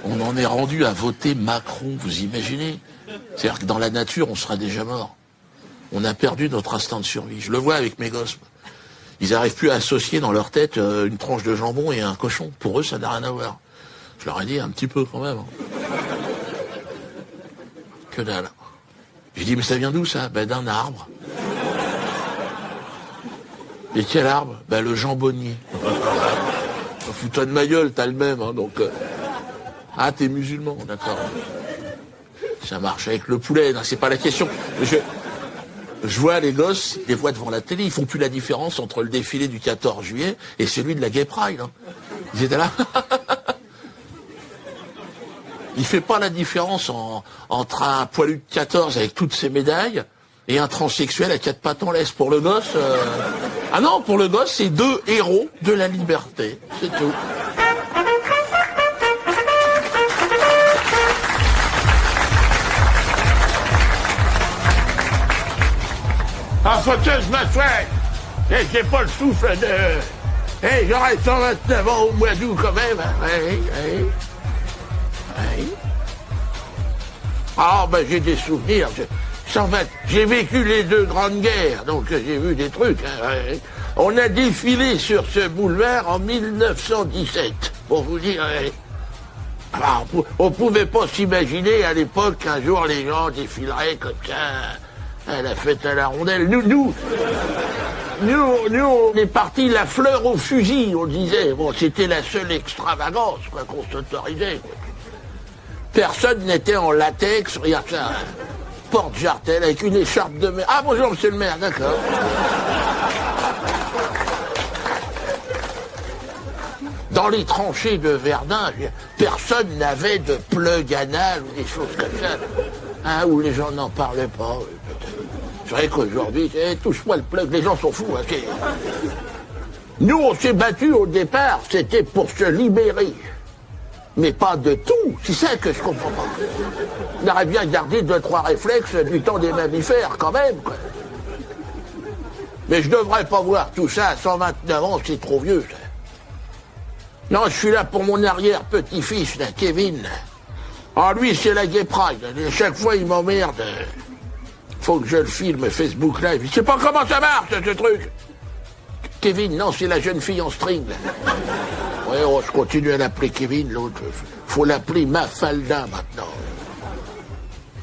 On en est rendu à voter Macron, vous imaginez? C'est-à-dire que dans la nature, on sera déjà mort. On a perdu notre instinct de survie. Je le vois avec mes gosses. Ils n'arrivent plus à associer dans leur tête une tranche de jambon et un cochon. Pour eux, ça n'a rien à voir. Je leur ai dit un petit peu quand même. Que dalle. J'ai dit, mais ça vient d'où ça? Ben d'un arbre. Et quel arbre? Ben le jambonnier. Fous-toi de ma gueule, t'as le même, hein, donc... Ah, t'es musulman, d'accord. Ça marche avec le poulet, non, c'est pas la question. Je vois les gosses, ils les voient devant la télé, ils font plus la différence entre le défilé du 14 juillet et celui de la Gay Pride. Hein. Ils étaient là. Il fait pas la différence entre un poilu de 14 avec toutes ses médailles et un transsexuel à 4 pattes en laisse. Pour le gosse... Ah non, pour le gosse, c'est 2 héros de la liberté. C'est tout. Ah, faut que je m'assoie. Et j'ai pas le souffle de... Hey, j'aurai 129 ans au mois d'août quand même. Hey. Ah, ben j'ai des souvenirs. J'ai vécu les 2 grandes guerres, donc j'ai vu des trucs. Hein. On a défilé sur ce boulevard en 1917, pour vous dire. Alors, on pouvait pas s'imaginer à l'époque qu'un jour les gens défileraient comme ça à la fête à la rondelle. Nous, on est partis la fleur au fusil, on disait. Bon, c'était la seule extravagance qu'on s'autorisait. Personne n'était en latex, regarde ça. Porte-jartel avec une écharpe de mer. Ah bonjour monsieur le maire, d'accord. Dans les tranchées de Verdun, personne n'avait de plug anal ou des choses comme ça. Hein, où les gens n'en parlaient pas. C'est vrai qu'aujourd'hui, touche-moi le plug, les gens sont fous. Hein, nous, on s'est battus au départ, c'était pour se libérer. Mais pas de tout, c'est ça que je comprends pas. On aurait bien gardé 2-3 réflexes du temps des mammifères, quand même, quoi. Mais je devrais pas voir tout ça à 129 ans, c'est trop vieux, ça. Non, je suis là pour mon arrière-petit-fils, là, Kevin. Ah, lui, c'est la Gay Pride. Chaque fois, il m'emmerde. Faut que je le filme, Facebook Live. Je sais pas comment ça marche, ce truc. Kevin, non, c'est la jeune fille en string, là. Ouais, oh, je continue à l'appeler Kevin, l'autre. Faut l'appeler Mafalda, maintenant.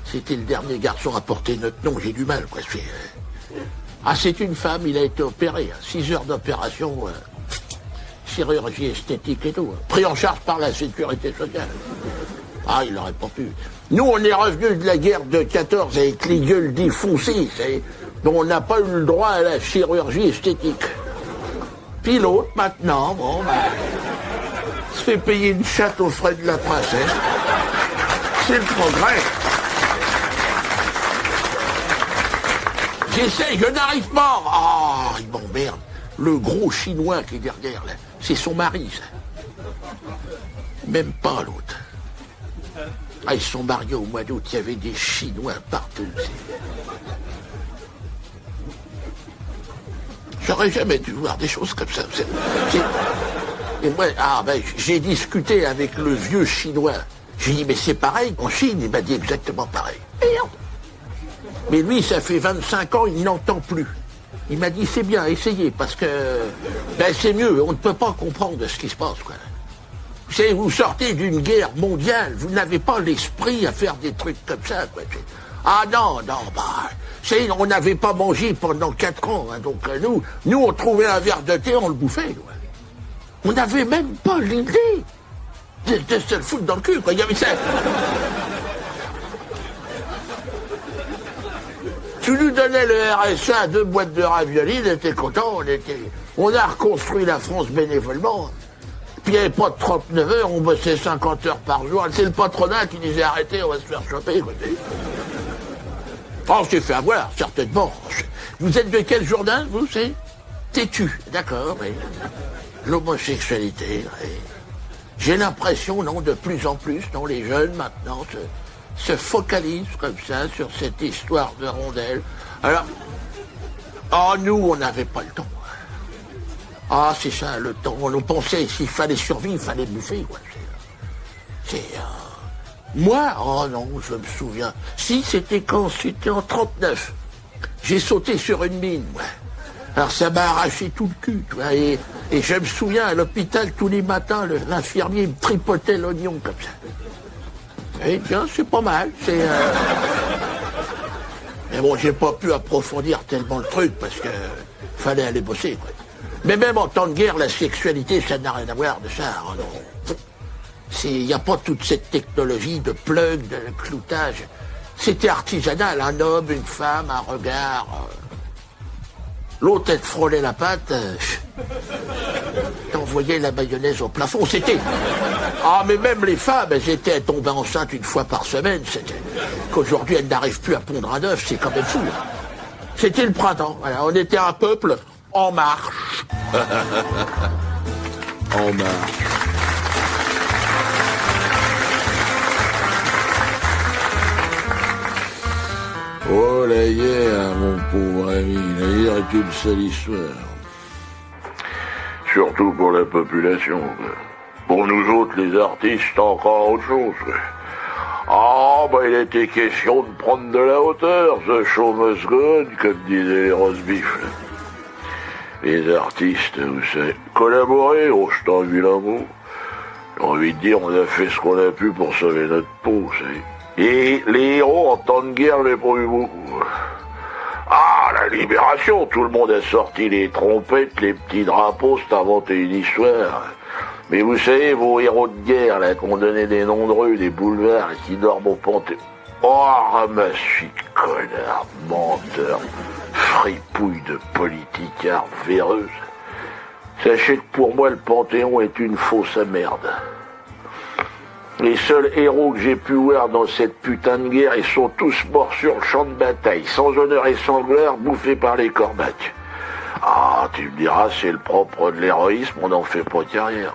C'était le dernier garçon à porter notre nom, j'ai du mal, quoi. Ah, c'est une femme, il a été opéré. 6 heures d'opération, chirurgie esthétique et tout. Pris en charge par la sécurité sociale. Ah, il n'aurait pas pu. Nous, on est revenus de la guerre de 14 avec les gueules défoncées, donc on n'a pas eu le droit à la chirurgie esthétique. Puis l'autre, maintenant, bon, se fait payer une chatte aux frais de la princesse. C'est le progrès. J'essaye, je n'arrive pas. Ah, il m'emmerde. Le gros chinois qui est derrière, là, c'est son mari, ça. Même pas l'autre. Ah, ils sont mariés au mois d'août, il y avait des Chinois partout. J'aurais jamais dû voir des choses comme ça. Et moi, j'ai discuté avec le vieux chinois. J'ai dit, mais c'est pareil en Chine. Il m'a dit exactement pareil. Merde. Mais lui, ça fait 25 ans, il n'entend plus. Il m'a dit, c'est bien, essayez, parce que c'est mieux, on ne peut pas comprendre ce qui se passe, quoi. Vous savez, vous sortez d'une guerre mondiale, vous n'avez pas l'esprit à faire des trucs comme ça, quoi. Ah non, on n'avait pas mangé pendant 4 ans, hein, donc nous, on trouvait un verre de thé, on le bouffait, quoi. On n'avait même pas l'idée de se le foutre dans le cul, quoi. Il y avait ça. Tu lui donnais le RSA à 2 boîtes de raviolis, il était content, on a reconstruit la France bénévolement. Puis il n'y avait pas de 39 heures, on bossait 50 heures par jour. C'est le patronat qui disait arrêtez, on va se faire choper. Oh, on s'est fait avoir, certainement. Vous êtes de quel journal, vous, c'est Têtu, d'accord, oui. L'homosexualité, oui. J'ai l'impression, non, de plus en plus, non, les jeunes, maintenant, se focalisent comme ça sur cette histoire de rondelle. Alors, nous, on n'avait pas le temps. Ah, c'est ça, le temps. On pensait, s'il fallait survivre, il fallait bouffer, quoi. Moi, oh non, je me souviens. Si, c'était quand? C'était en 39. J'ai sauté sur une mine, ouais. Alors ça m'a arraché tout le cul, tu vois, et je me souviens, à l'hôpital, tous les matins, l'infirmier me tripotait l'oignon comme ça. Eh bien, c'est pas mal, Mais bon, j'ai pas pu approfondir tellement le truc, parce que fallait aller bosser, quoi. Mais même en temps de guerre, la sexualité, ça n'a rien à voir de ça, hein, non. Il n'y a pas toute cette technologie de plug, de cloutage. C'était artisanal, un homme, une femme, un regard. L'autre, elle te frôlait la patte, t'envoyais la mayonnaise au plafond, c'était... Ah, mais même les femmes, elles étaient tombées enceintes une fois par semaine. Qu'aujourd'hui, elles n'arrivent plus à pondre un œuf, c'est quand même fou. C'était le printemps, voilà. On était un peuple en marche. En marche. Oh la guerre, mon pauvre ami, la guerre est une sale histoire. Surtout pour la population, quoi. Pour nous autres, les artistes, c'est encore autre chose, quoi. Ah, bah il était question de prendre de la hauteur, the show must go on, comme disaient les Rosebifs. Les artistes, vous savez, collaborer, oh, je t'en vu l'amour. J'ai envie de dire, on a fait ce qu'on a pu pour sauver notre peau, vous savez. Et les héros en temps de guerre, les pas eu beaucoup. Ah, la libération, tout le monde a sorti les trompettes, les petits drapeaux, c'est inventé une histoire. Mais vous savez, vos héros de guerre, là, qu'on donnait des noms de rues, des boulevards, qui dorment au Panthéon. Oh, ramasse-fi, connard, menteur, fripouille de politicards véreuses. Sachez que pour moi, le Panthéon est une fausse à merde. Les seuls héros que j'ai pu voir dans cette putain de guerre, ils sont tous morts sur le champ de bataille, sans honneur et sans gloire, bouffés par les cornacs. Ah, tu me diras, c'est le propre de l'héroïsme, on n'en fait pas carrière.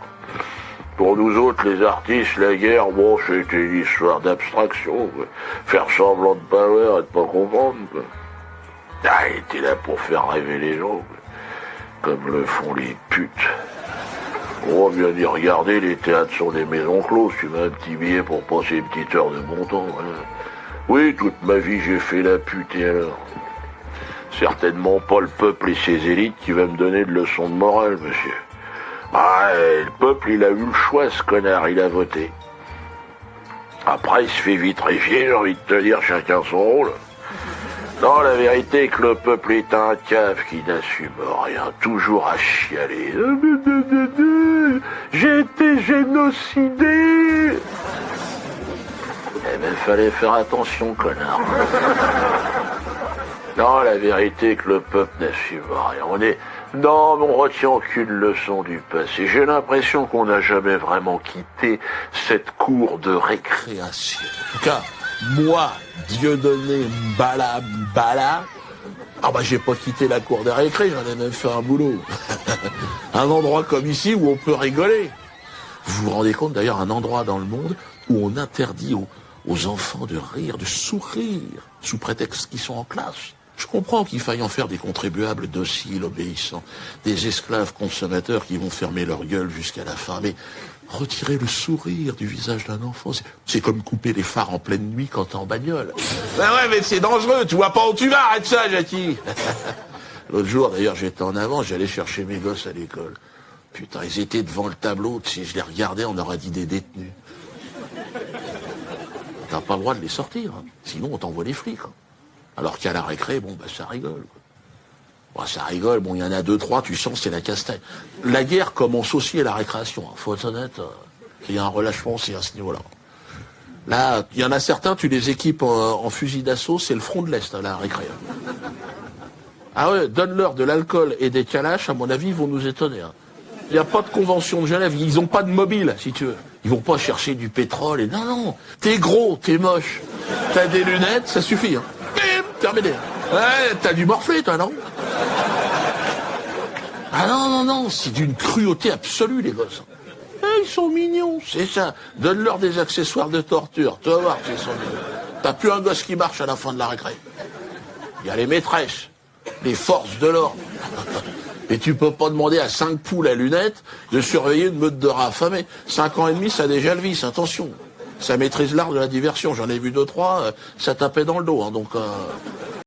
Pour nous autres, les artistes, la guerre, bon, c'était une histoire d'abstraction, quoi. Faire semblant de pas voir et de pas comprendre, quoi. Ah, il était là pour faire rêver les gens, quoi. Comme le font les putes. On va bien y regarder, les théâtres sont des maisons closes, tu mets un petit billet pour passer une petite heure de bon temps, hein. Oui, toute ma vie j'ai fait la pute, et alors? Certainement pas le peuple et ses élites qui va me donner de leçons de morale, monsieur. Ah, le peuple, il a eu le choix, ce connard, il a voté. Après, il se fait vitrifier, j'ai envie de te dire, chacun son rôle. Non, la vérité est que le peuple est un cave qui n'assume rien, toujours à chialer. J'ai été génocidé. Eh ben, fallait faire attention, connard. Non, la vérité est que le peuple n'assume rien. Non, mais on retient aucune leçon du passé. J'ai l'impression qu'on n'a jamais vraiment quitté cette cour de récréation. En tout cas, moi, Dieudonné Mbala, ah bah j'ai pas quitté la cour de récré, j'en ai même fait un boulot. Un endroit comme ici où on peut rigoler. Vous vous rendez compte d'ailleurs, un endroit dans le monde où on interdit aux enfants de rire, de sourire, sous prétexte qu'ils sont en classe. Je comprends qu'il faille en faire des contribuables dociles, obéissants, des esclaves consommateurs qui vont fermer leur gueule jusqu'à la fin, mais retirer le sourire du visage d'un enfant, c'est comme couper les phares en pleine nuit quand t'es en bagnole. Ben ouais, mais c'est dangereux, tu vois pas où tu vas, arrête ça, Jackie. L'autre jour, d'ailleurs, j'étais en avant, j'allais chercher mes gosses à l'école. Putain, ils étaient devant le tableau, si je les regardais, on aurait dit des détenus. T'as pas le droit de les sortir, hein. Sinon on t'envoie les flics. Hein. Alors qu'à la récré, bon, bah ça rigole. Quoi. Bon, ça rigole, bon, il y en a 2, 3, tu sens, c'est la castagne. La guerre commence aussi à la récréation, hein. Faut être honnête, il y a un relâchement aussi à ce niveau-là. Là, il y en a certains, tu les équipes en fusil d'assaut, c'est le front de l'Est, à la récré. Ah ouais, donne-leur de l'alcool et des calaches, à mon avis, ils vont nous étonner. Hein. Il n'y a pas de convention de Genève, ils n'ont pas de mobile, si tu veux. Ils vont pas chercher du pétrole et... Non, t'es gros, t'es moche. T'as des lunettes, ça suffit. Hein. Bim, terminé. Ouais, t'as du morflé, toi, non? Ah non, c'est d'une cruauté absolue, les gosses. Ils sont mignons, c'est ça. Donne-leur des accessoires de torture, tu vas voir qu'ils sont mignons. T'as plus un gosse qui marche à la fin de la récré. Il y a les maîtresses, les forces de l'ordre. Et tu peux pas demander à 5 poules à lunettes de surveiller une meute de rats affamés. 5 ans et demi, ça a déjà le vice, attention. Ça maîtrise l'art de la diversion. J'en ai vu deux, trois, ça tapait dans le dos. Hein, donc...